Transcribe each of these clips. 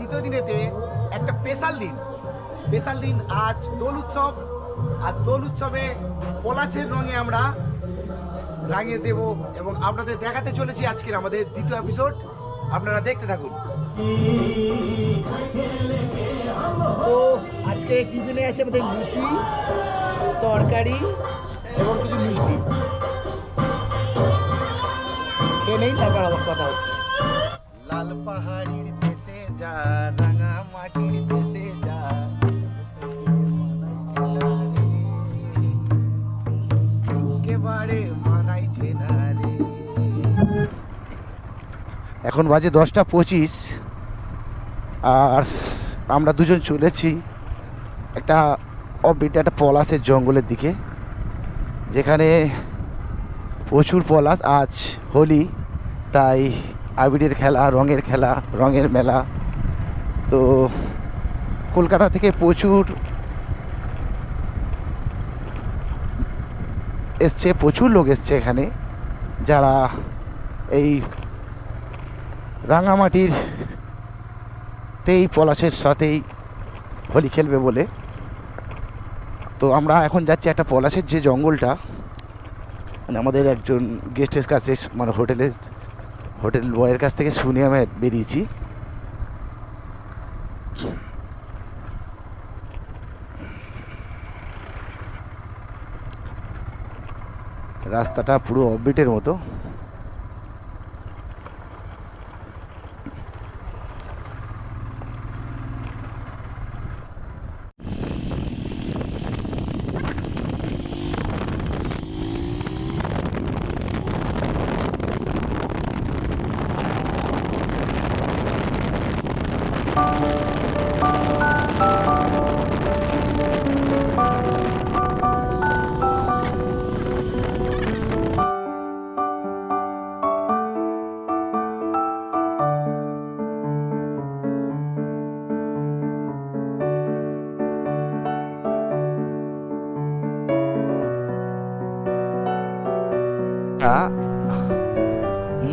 দ্বিতীয় দিনেতে একটা স্পেশাল দিন আজ দোল উৎসব। আর দোল উৎসবে পলাশের রঙে আমরা রাঙিয়ে দেব এবং আপনাদের দেখাতে চলেছি আজকের আমাদের দ্বিতীয় এপিসোড। আপনারা দেখতে থাকুন। তো আজকে টিফিনে আছে আমাদের লুচি, তরকারি এবং কিছু মিষ্টি। খেয়ে নেই, তারপর আবার কথা হচ্ছে। লাল পাহাড়ির দেশে যা, রাঙা মাটির দেশে যা, একেবারে মানাইছে না রে। এখন বাজে 10টা 25 আর আমরা দুজন চলেছি একটা একটা পলাশের জঙ্গলের দিকে, যেখানে প্রচুর পলাশ। আজ হোলি, তাই আবিরের খেলা, রঙের খেলা, রঙের মেলা। তো কলকাতা থেকে প্রচুর লোক এসছে এখানে, যারা এই রাঙামাটির পলাশের সাথেই হোলি খেলবে বলে। তো আমরা এখন যাচ্ছি একটা পলাশের যে জঙ্গলটা, মানে আমাদের একজন গেস্টের কাছে, মানে হোটেল বয়ের কাছ থেকে শুনে আমি বেরিয়েছি। রাস্তাটা পুরো অফবিটের মতো।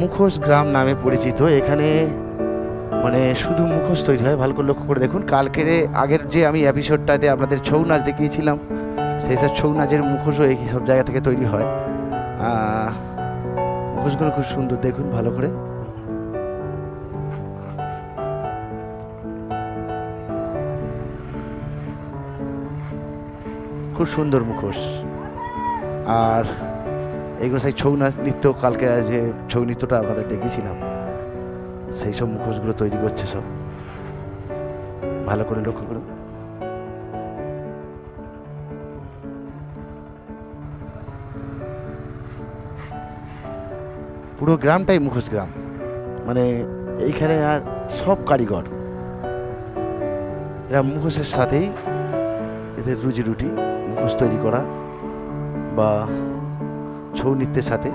মুখোশ গ্রাম নামে পরিচিত। এখানে মানে শুধু মুখোশ তৈরি হয়। ভালো করে লক্ষ্য করে দেখুন, কালকের আগের যে আমি এপিসোডটাতে আপনাদের ছৌ নাচ দেখিয়েছিলাম, সেই সব ছৌ নাচের মুখোশও এই সব জায়গা থেকে তৈরি হয়। মুখোশগুলো খুব সুন্দর, দেখুন ভালো করে। খুব সুন্দর মুখোশ। আর এইগুলো সেই ছৌ নাচ নৃত্য, কালকে যে ছৌ নৃত্যটা আপনাদের দেখিয়েছিলাম, সেই সব মুখোশগুলো তৈরি করছে সব। ভালো করে লক্ষ্য করুন। পুরো গ্রামটাই মুখোশ গ্রাম, মানে এইখানে আর সব কারিগর, এরা মুখোশের সাথেই এদের রুজি রুটি, মুখোশ তৈরি করা বা ছৌ নৃত্যের সাথে।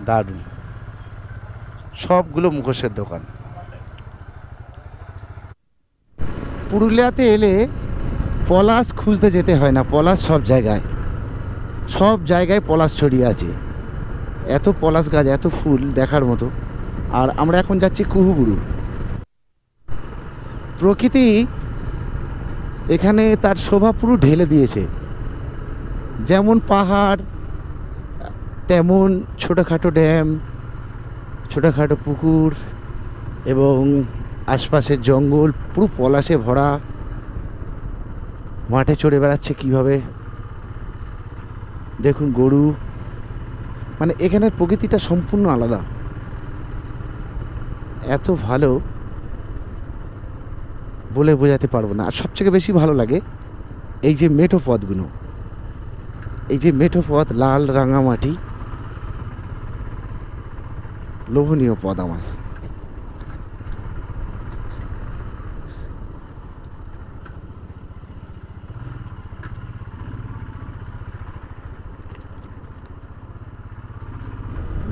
দারুণ, সবগুলো মুখোশের দোকান। পুরুলিয়াতে এলে পলাশ খুঁজতে যেতে হয় না, পলাশ সব জায়গায় পলাশ ছড়িয়ে আছে। এত পলাশ গাছ, এত ফুল দেখার মতো। আর আমরা এখন যাচ্ছি কুহুবুরু। প্রকৃতি এখানে তার শোভা পুরো ঢেলে দিয়েছে। যেমন পাহাড়, তেমন ছোটোখাটো ড্যাম, ছোটোখাটো পুকুর এবং আশপাশের জঙ্গল পুরো পলাশে ভরা। মাঠে চড়ে বেড়াচ্ছে কীভাবে দেখুন গরু। মানে এখানের প্রকৃতিটা সম্পূর্ণ আলাদা, এত ভালো বলে বোঝাতে পারবো না। আর সবথেকে বেশি ভালো লাগে এই যে মেঠো পথগুলো, এই যে মেঠো পথ, লাল রাঙামাটি, লোভনীয় পথ আমার।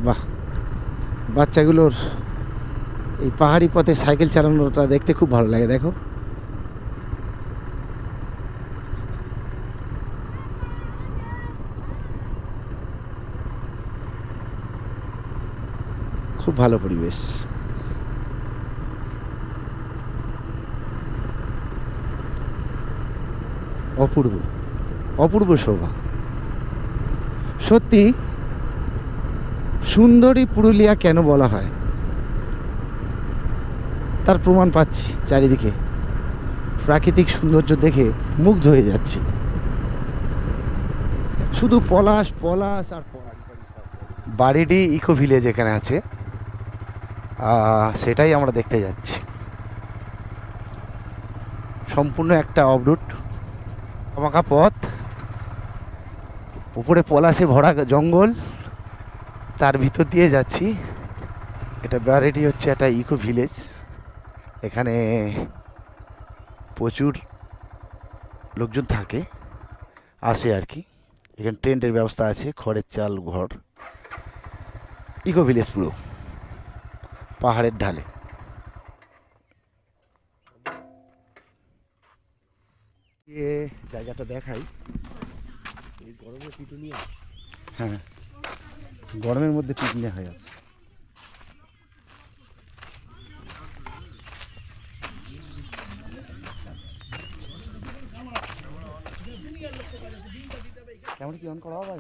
বাহ, বাচ্চাগুলোর এই পাহাড়ি পথে সাইকেল চালানোটা দেখতে খুব ভালো লাগে। দেখো খুব ভালো পরিবেশ। অপূর্ব অপূর্ব শোভা। সত্যি সুন্দরী পুরুলিয়া কেন বলা হয় তার প্রমাণ পাচ্ছি। চারিদিকে প্রাকৃতিক সৌন্দর্য দেখে মুগ্ধ হয়ে যাচ্ছি। শুধু পলাশ পলাশ আর পলাশ। বাড়িডি ইকো ভিলেজ এখানে আছে, সেটাই আমরা দেখতে যাচ্ছি। সম্পূর্ণ একটা অবরুট আমাকা পথ, উপরে পলাশে ভরা জঙ্গল, তার ভিতর দিয়ে যাচ্ছি। এটা বাড়িডি হচ্ছে একটা ইকো ভিলেজ। এখানে প্রচুর লোকজন থাকে, আসে আর কি। এখানে টেন্টের ব্যবস্থা আছে, খড়ের চাল ঘর। ইকো ভিলেজ পুরো পাহাড়ের ঢালে। জায়গাটা দেখাই। এই গরমে পিটুনিয়া, হ্যাঁ গরমের মধ্যে পিটুনিয়া হয়ে আছে। কেমন কি অন করা হবে?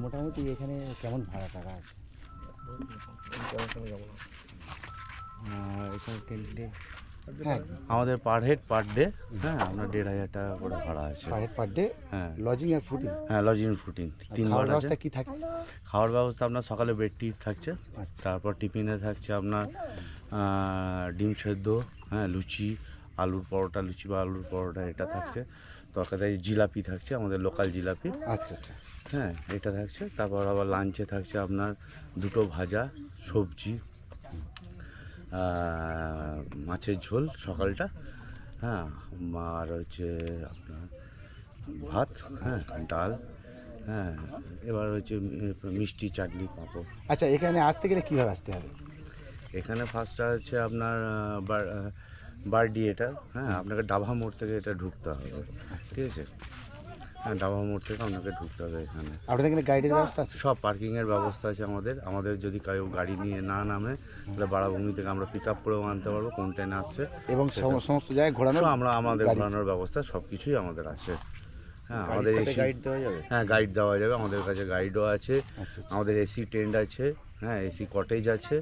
মোটামুটি এখানে কেমন ভাড়া টাকা আছে? হ্যাঁ, আমাদের পার হেড পার ডে, হ্যাঁ আপনার 1,500 টাকা করে ভাড়া আছে। Per head per day? হ্যাঁ, লজিং আর ফুডিং? হ্যাঁ লজিং ফুডিং 3 বার আছে। ব্যবস্থা কি থাকে? খাওয়ার ব্যবস্থা আপনার সকালে বেড টি থাকছে, আচ্ছা। তারপর টিফিনে থাকছে আপনার ডিম সেদ্ধ, হ্যাঁ লুচি, আলুর পরোটা, লুচি বা আলুর পরোটা এটা থাকছে। তরকারি জিলাপি থাকছে, আমাদের লোকাল জিলাপি। আচ্ছা আচ্ছা। হ্যাঁ এটা থাকছে। তারপর আবার লাঞ্চে থাকছে আপনার 2টো ভাজা, সবজি, মাছের ঝোল সকালটা, হ্যাঁ আর হচ্ছে আপনার ভাত, হ্যাঁ ডাল, হ্যাঁ এবার হচ্ছে মিষ্টি, চাটনি, পাঁপড়। আচ্ছা, এখানে আসতে গেলে কীভাবে আসতে হবে? এখানে ফার্স্টটা হচ্ছে আপনার বারডি, এটা হ্যাঁ আপনাকে ডাভা মোড় থেকে এটা ঢুকতে হবে, ঠিক আছে? হ্যাঁ ডাভা মোড় থেকে আপনাকে ঢুকতে হবে। এখানে আপনাদের এখানে গাইডের ব্যবস্থা আছে? সব পার্কিংয়ের ব্যবস্থা আছে আমাদের যদি কেউ গাড়ি নিয়ে না নামে তাহলে বাড়াভূমি থেকে আমরা পিক আপ করেও আনতে পারবো, কোন ট্রেনে আসছে, এবং সমস্ত জায়গায় ঘোরানো আমাদের ঘোরানোর ব্যবস্থা সব কিছুই আমাদের আছে। হ্যাঁ আমাদের এসি গাইড দেওয়া যাবে, হ্যাঁ গাইড দেওয়া যাবে, আমাদের কাছে গাইডও আছে। আমাদের এসি টেন্ট আছে, হ্যাঁ এসি কটেজ আছে,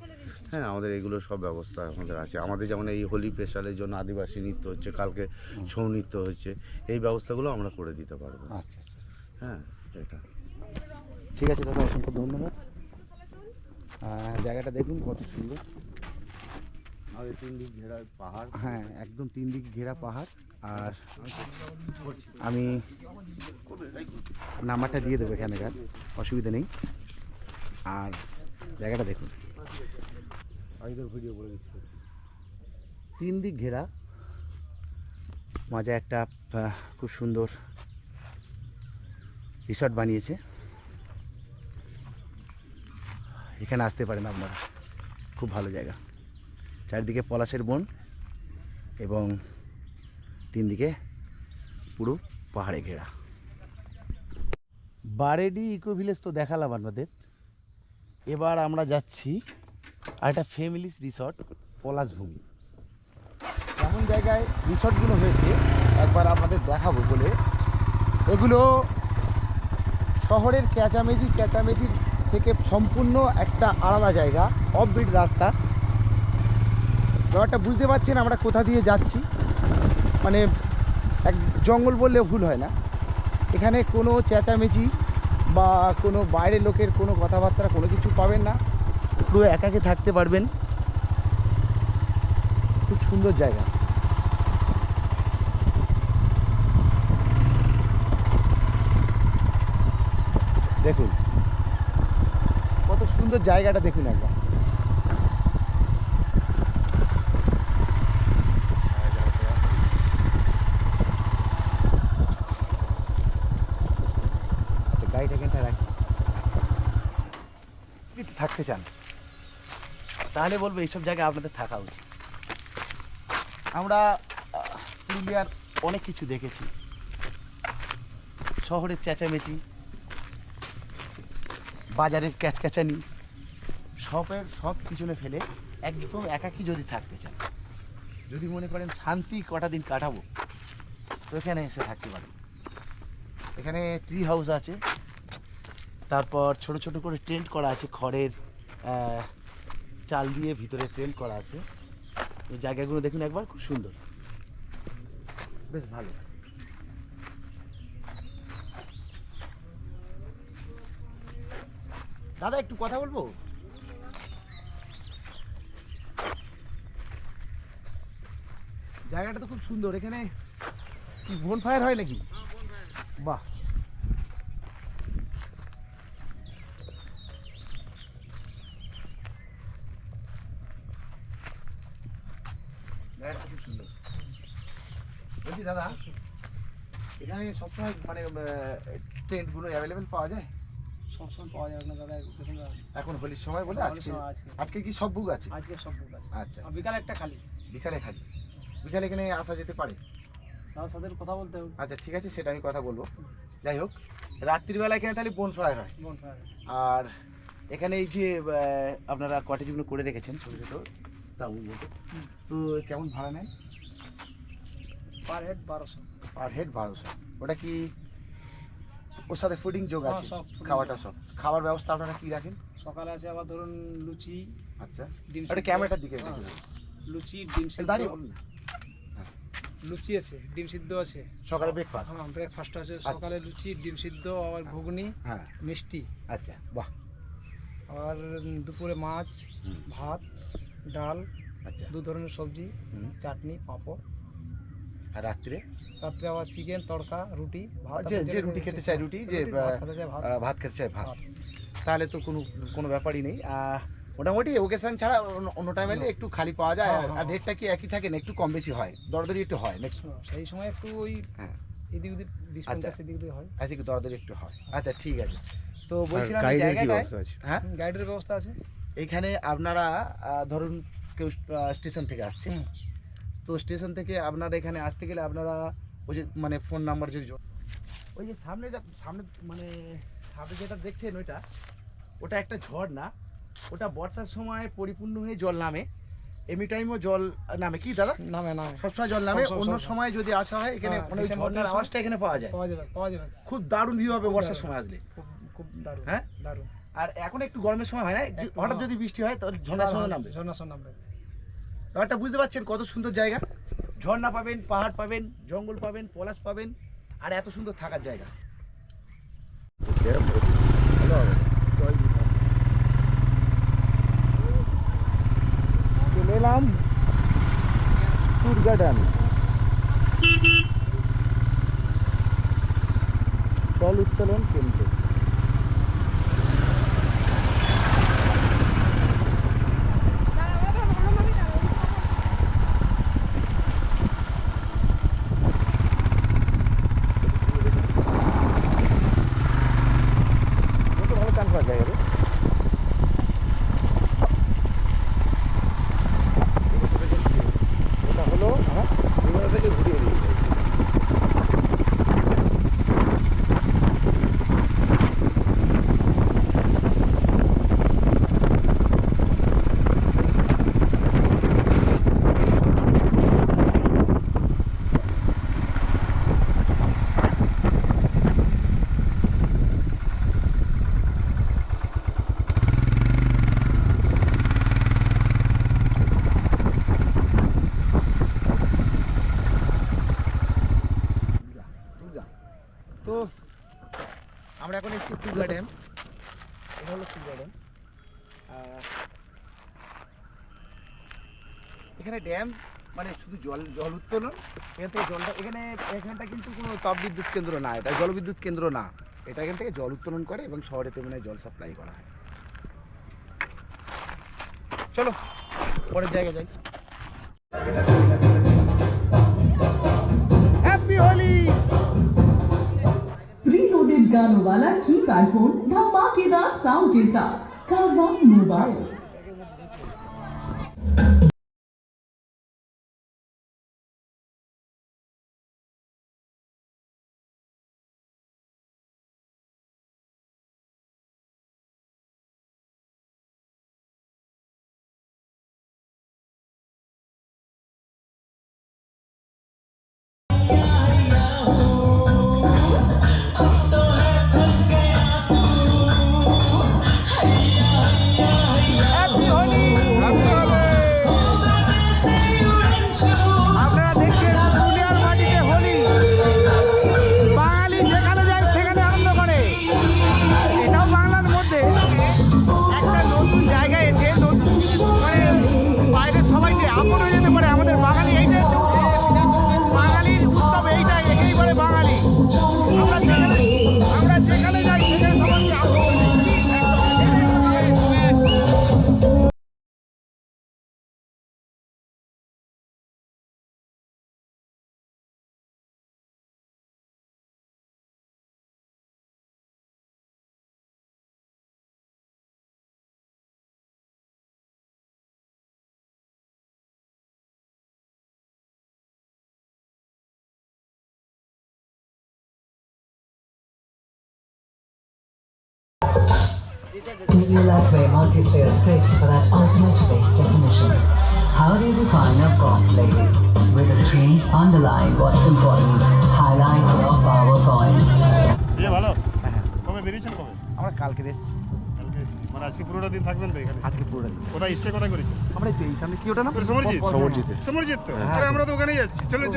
হ্যাঁ আমাদের এগুলো সব ব্যবস্থা আমাদের আছে। আমাদের যেমন এই হোলি স্পেশালের জন্য আদিবাসী নৃত্য হচ্ছে, কালকে ছৌ নৃত্য হচ্ছে, এই ব্যবস্থাগুলো আমরা করে দিতে পারবো। আচ্ছা আচ্ছা, হ্যাঁ এটা ঠিক আছে দাদা, অসংখ্য ধন্যবাদ। জায়গাটা দেখুন কত সুন্দর। আমাদের 3 দিক ঘেরা পাহাড়, হ্যাঁ একদম 3 দিক ঘেরা পাহাড়। আর আমি নাম্বারটা দিয়ে দেবো এখানকার, অসুবিধা নেই। আর জায়গাটা দেখুন, আমি তো ভিডিও করে দিচ্ছি। 3 দিক ঘেরা, মাঝে একটা খুব সুন্দর রিসর্ট বানিয়েছে। এখানে আসতে পারেন আপনারা, খুব ভালো জায়গা। চারিদিকে পলাশের বন এবং 3 দিকে পুরো পাহাড়ে ঘেরা। বারেডি ইকো ভিলেজ তো দেখালাম আপনাদের। এবার আমরা যাচ্ছি আর একটা ফ্যামিলিস রিসর্ট, পলাশভূমি। এমন জায়গায় রিসর্টগুলো হয়েছে একবার আপনাদের দেখাবো বলে। এগুলো শহরের চেঁচামেচির থেকে সম্পূর্ণ একটা আলাদা জায়গা, অফবিট রাস্তা। ব্যাপারটা বুঝতে পারছেন আমরা কোথা দিয়ে যাচ্ছি, মানে এক জঙ্গল বললে ভুল হয় না। এখানে কোনো চেঁচামেচি বা কোনো বাইরের লোকের কোনো কথাবার্তা কোনো কিছু পাবেন না, পুরো একাকে থাকতে পারবেন। খুব সুন্দর জায়গা। দেখুন কত সুন্দর জায়গাটা, দেখুন একবার। আচ্ছা, গাড়িটা এখানটা রাখি। যদি থাকতে চান তাহলে বলবো এইসব জায়গায় আপনাদের থাকা উচিত। আমরা পুরুলিয়ার অনেক কিছু দেখেছি, শহরের চেঁচামেচি, বাজারের ক্যাচক্যাচানি, সব পিছনে ফেলে একদম একাকী যদি থাকতে চান, যদি মনে করেন শান্তি কটা দিন কাটাবো, তো এখানে এসে থাকতে পারেন। এখানে ট্রি হাউস আছে, তারপর ছোট ছোট করে টেন্ট করা আছে, খড়ের চাল দিয়ে ভিতরে টেন্ট করা আছে। ওই জায়গাগুলো দেখুন একবার, খুব সুন্দর, বেশ ভালো। দাদা একটু কথা বলবো? জায়গাটা তো খুব সুন্দর। এখানে কি বোন ফায়ার হয় নাকি? বাহ, জায়গাটা খুব সুন্দর। বলছি দাদা, এখানে সবসময় মানে টেন্টগুলো অ্যাভেলেবেল পাওয়া যায়? সবসময় পাওয়া যাবে না দাদা, দেখুন না, এখন হোলির সময় বলে হোলির আজকে সময় আজকে। আজকে কি সব বুক আছে? আজকে সব বুক আছে। আচ্ছা, আর বিকালে একটা খালি। বিকালে খালি? বিকালে এখানে আসা যেতে পারে? দাদার সাথে কথা বলতে হবে। আচ্ছা ঠিক আছে, সেটা আমি কথা বলবো। যাই হোক, রাত্রিবেলা এখানে তাহলে বোন ফায়ার হয়। bonfire। আর এখানে এই যে আপনারা কটেজগুলো করে রেখেছেন ছোটো ছোটো তাঁবুর মতো, তো কেমন ভাড়া নেন? Per head 1200। Per head 1200। ওটা কি ওর সাথে ফুডিং যোগ হ্যাঁ, আছে? সব fooding খাওয়াটা যোগ। সব খাবার ব্যবস্থা আপনারা কি রাখেন? সকালে আছে আবার ধরুন লুচি, আচ্ছা, ডিম এটা সিদ্ধ। ক্যামেরাটার দিকে হ্যাঁ, দেখুন। লুচি, ডিম সিদ্ধ। দাঁড়িয়ে বলুন না। লুচি আছে, ডিম সিদ্ধ আছে। সকালে ব্রেকফাস্ট? হ্যাঁ, ব্রেকফাস্ট আছে। সকালে লুচি, ডিম সিদ্ধ, আবার ঘুগনি, হ্যাঁ, মিষ্টি। আচ্ছা, বাহ, আর দুপুরে মাছ, হুম, ভাত, ডাল, আচ্ছা, 2 ধরনের সবজি, হুম। চাটনি, পাঁপড়। আর রাত্রে? রাত্রে আবার চিকেন, তড়কা, রুটি, ভাত। যে যে রুটি খেতে চায় রুটি, যে ভাত খেতে চায় ভাত। ভাত খেতে চায় ভাত। ভাত। তাহলে তো কোনো ব্যাপারই নেই। মোটামুটি ওকেশন ছাড়া অন্য টাইমে এলে একটু খালি পাওয়া যায়। হ্যাঁ, আর হ্যাঁ। রেটটা কি একই থাকে না একটু কম বেশি হয়? দরদরি একটু হয় নাকি? সেই সময় একটু ওই হ্যাঁ, এদিক ওদিক 20-50 আচ্ছা। এদিক ওদিক হয়। আচ্ছা, একটু দরদরি একটু হয়। আচ্ছা ঠিক আছে। তো বলছিলাম এই গাইডের কি জায়গাটায়, ব্যবস্থা আছে? হ্যাঁ, গাইডের ব্যবস্থা আছে। এখানে আপনারা ধরুন কেউ স্টেশন থেকে আসছে, হুম। তো স্টেশন থেকে আপনারা এখানে আসতে গেলে আপনারা ওই যে মানে ফোন নাম্বার যদি ওই যে সামনে মানে সামনে যেটা দেখছেন ওটা একটা ঝর্ণা। ওটা বর্ষার সময় পরিপূর্ণ হয়ে জল নামে, এমনি টাইমও জল নামে। কি দাদা? নামে সবসময় জল নামে। সব অন্য সময়। সময় যদি আসা হয় এখানে হ্যাঁ, মানে ওই ডিসেম্বর ঝর্ণার মাসে আওয়াজটা এখানে পাওয়া যায়। পাওয়া যাবে। খুব দারুণ ভিউ হবে খুব বর্ষার দারুণ। সময় আসলে। খুব দারুণ। হ্যাঁ? দারুণ। আর এখন একটু গরমের সময় হয় না, একটু, হঠাৎ হ্যাঁ। যদি বৃষ্টি হয় তো ঝর্ণার সময় নামবে। ঝর্ণার সময় নামবে। ব্যাপারটা বুঝতে পারছেন কত সুন্দর জায়গা? ঝর্ণা পাবেন, পাহাড় পাবেন, জঙ্গল পাবেন, পলাশ পাবেন, আর এত সুন্দর থাকার জায়গা। ভালো হবে। চলে এলাম ট্যুর গার্ডেন, জল উত্তোলন কেন্দ্র। ভালো চান করার জায়গা রে। ওটা হলো বিমানে থেকে ঘুরিয়ে নিয়ে যায়। দুর্গা। তো আমরা এখন এসেছি টুগা ড্যাম। এটা হলো টুগা ড্যাম। এখানে ড্যাম মানে শুধু জল উত্তোলন, এখান থেকে জলটা এখানটা কিন্তু কোনো তাপবিদ্যুৎ কেন্দ্র না, এটা জলবিদ্যুৎ কেন্দ্র না। এটা এখান থেকে জল উত্তোলন করে এবং শহরে মানে জল সাপ্লাই করা হয়। চলো পরের জায়গায় যাই। হ্যাপি হোলি। प्रीलोडेड गानों वाला कीपैड फोन धमाकेदार साउंड के साथ कारवां मोबाइल। আপনারা দেখছেন পুরুলিয়ার মাটিতে হোলি। বাঙালি যেখানে যায় সেখানে আনন্দ করে। এটাও বাংলার মধ্যে একটা নতুন জায়গায় এসে নতুন মানে বাইরের সবাই যে আপন হয়ে যেতে পারে। আমাদের বাঙালি এইটাই হচ্ছে উৎসব। বাঙালির উৎসব এইটাই, একেই বলে বাঙালি। আমরা যেখানে যাই সেখানে সবাইকে আপন করে নিই। এটাই হলো বাঙালি। Do you like way multi-scale sticks for that ultimate face definition? How do you define a boss lady? With the three underlying what's important, highlight your PowerPoints. ভালো কবে বেরিয়েছেন কবে? আমরা কালকে এসেছি। কালকে এসেছি। মানে আজকে পুরোটা দিন থাকবেন তো এখানে? আজকে পুরো দিন। কোথায় স্টে কোথায় করেছেন? আমরা এই তো এইখানে কি ওটা না? সমরজিৎ তো আরে আমরা তো ওখানেই যাচ্ছি। চলুন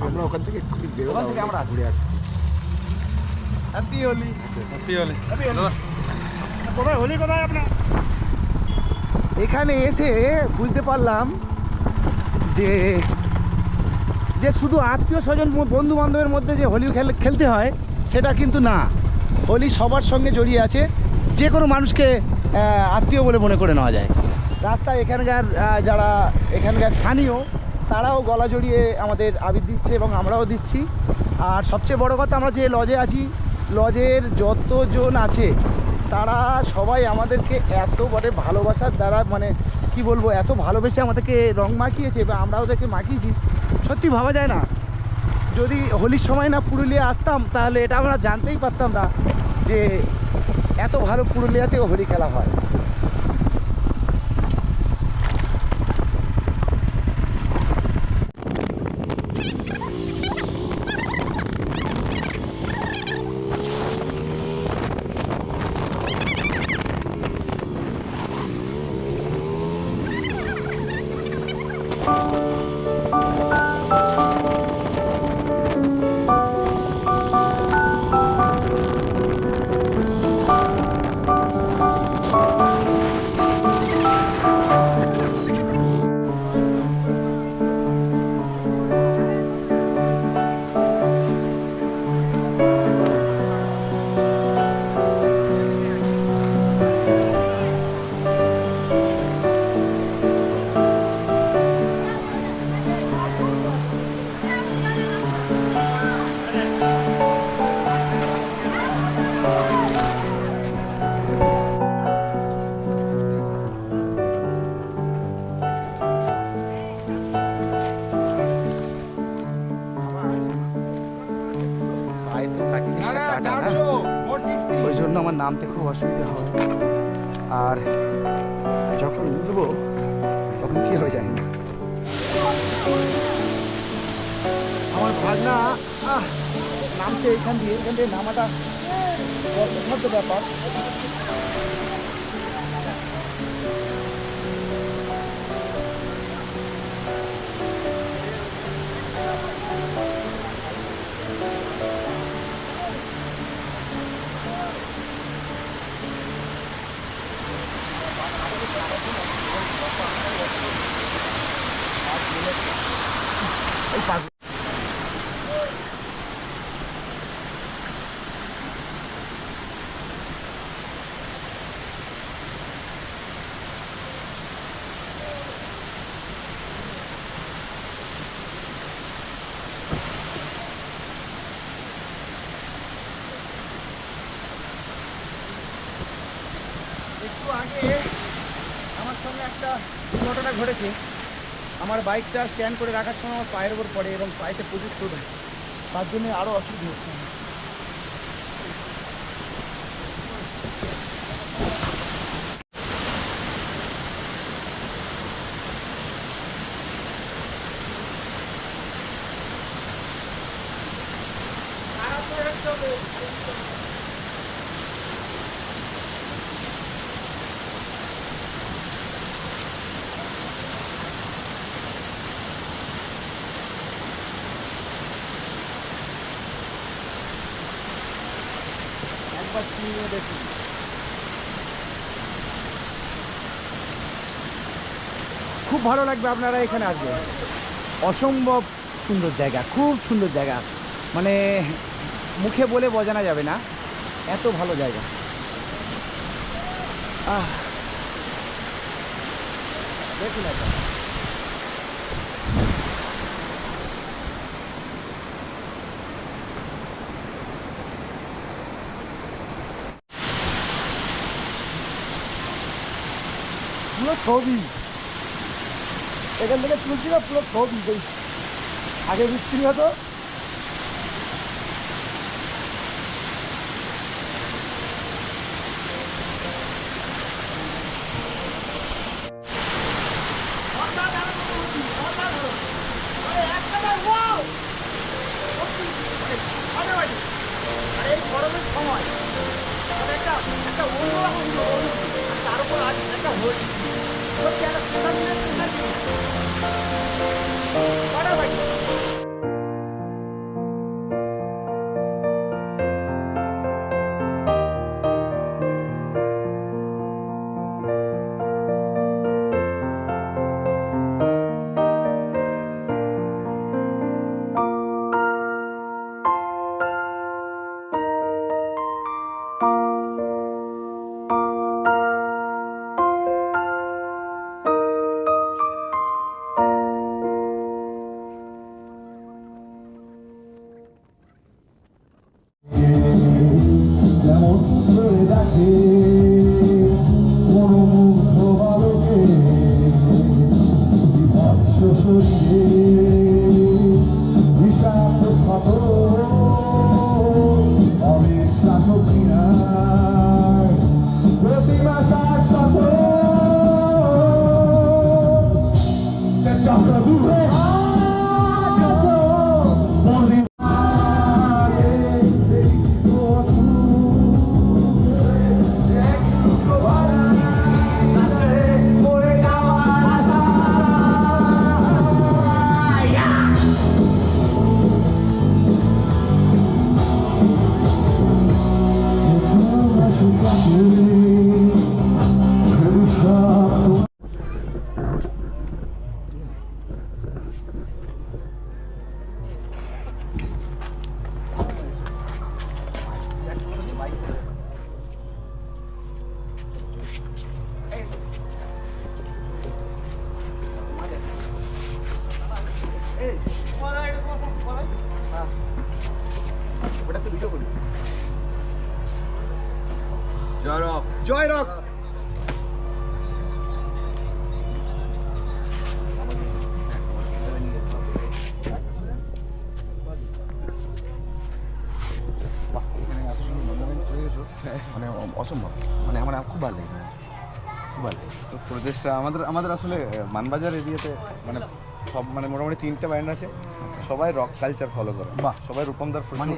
আমরা ওখান থেকে একটু বেরোলাম। ওখান থেকে আমরা ঘুরে আসছি। হ্যাপি হোলি। কোথায় হোলি কোথায় আপনার? এখানে এসে বুঝতে পারলাম যে যে শুধু আত্মীয় স্বজন বন্ধু বান্ধবের মধ্যে যে হোলি খেলতে হয় সেটা কিন্তু না। হোলি সবার সঙ্গে জড়িয়ে আছে, যে কোনো মানুষকে আত্মীয় বলে মনে করে নেওয়া যায়। রাস্তায় এখানকার যারা এখানকার স্থানীয় তারাও গলা জড়িয়ে আমাদের আবির দিচ্ছে এবং আমরাও দিচ্ছি। আর সবচেয়ে বড় কথা, আমরা যে লজে আছি, লজের যতজন আছে তারা সবাই আমাদেরকে এত বড় ভালোবাসার দ্বারা মানে কি বলবো, এত ভালোবেসে আমাদেরকে রং মাখিয়েছে বা আমরা ওদেরকে মাখিয়েছি, সত্যি ভাবা যায় না। যদি হোলির সময় না পুরুলিয়া আসতাম তাহলে এটা আমরা জানতেই পারতাম না যে এত ভালো পুরুলিয়াতেও হোলি খেলা হয়। ওই জন্য আমার নামতে খুব অসুবিধা হয়। আর যখন উঠবো তখন কি হয়ে যায়, আমার ভাগনা নামছে এখান থেকে নামাটা কষ্টসাধ্য ব্যাপার। একটু আগে আমার সঙ্গে একটা দুর্ঘটনা ঘটেছে। আমার বাইকটা স্ট্যান্ড করে রাখার সময় আমার পায়ের ওপর পড়ে এবং পায়েতে প্রচুর চোট হয়, তার জন্য আরও অসুবিধা হচ্ছে। একবার চিনিয়ে দেখুন। খুব ভালো লাগবে, আপনারা এখানে আসবেন। অসম্ভব সুন্দর জায়গা, খুব সুন্দর জায়গা, মানে মুখে বলে বোঝানো যাবে না, এত ভালো জায়গা। দেখুন এটা পুরো ছবি, এখান থেকে তুলছি না, পুরো ছবি। আগে বিক্রি হতো, এই গরমের সময় একটা অন্যরকম তার উপর আজ একটা হোলি জয় রক। মানে অসম্ভব, মানে আমার খুব ভালো লেগেছে, খুব ভালো লেগেছে। তো প্রদেশটা আমাদের আসলে মানবাজার এরিয়াতে মানে সব মানে মোটামুটি 3টে ব্যান্ড আছে, সবাই রক কালচার ফলো করে, বাহ। সবাই রূপমদার মানে